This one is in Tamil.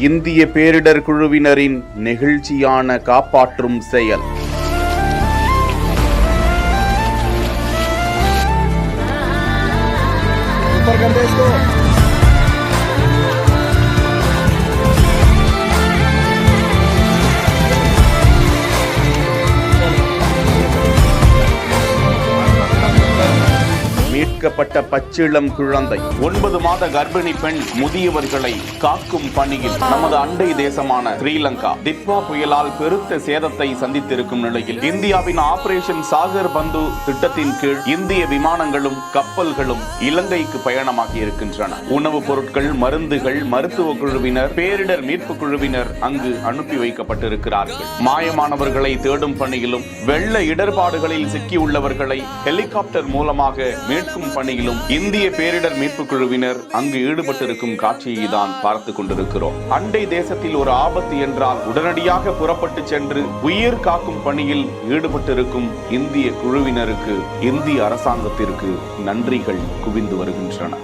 இந்திய பேரிடர் குழுவினரின் நெகிழ்ச்சியான காப்பாற்றும் செயல். மீட்கப்பட்ட பச்சிளம் குழந்தை, 9 மாத கர்ப்பிணி பெண், முதியவர்களை காக்கும் பணியில் நமது அண்டை தேசமான ஸ்ரீலங்கா டிட்வா புயலால் பெருத்த சேதத்தை சந்தித்திருக்கும் நிலையில் இந்தியாவின் ஆபரேஷன் சாகர் பந்து திட்டத்தின் கீழ் இந்திய விமானங்களும் கப்பல்களும் இலங்கைக்கு பயணமாகி இருக்கின்றன. உணவுப் பொருட்கள், மருந்துகள், மருத்துவ குழுவினர், பேரிடர் மீட்பு குழுவினர் அங்கு அனுப்பி வைக்கப்பட்டிருக்கிறார்கள். மாயமானவர்களை தேடும் பணியிலும் வெள்ள இடர்பாடுகளில் சிக்கியுள்ளவர்களை ஹெலிகாப்டர் மூலமாக மீட்கும் பணியிலும் இந்திய பேரிடர் மீட்பு குழுவினர் அங்கு ஈடுபட்டிருக்கும் காட்சியை தான் பார்த்து கொண்டிருக்கிறோம். அண்டை தேசத்தில் ஒரு ஆபத்து என்றால் உடனடியாக புறப்பட்டு சென்று உயிர் காக்கும் பணியில் ஈடுபட்டிருக்கும் இந்திய குழுவினருக்கு, இந்திய அரசாங்கத்திற்கு நன்றிகள் குவிந்து வருகின்றன.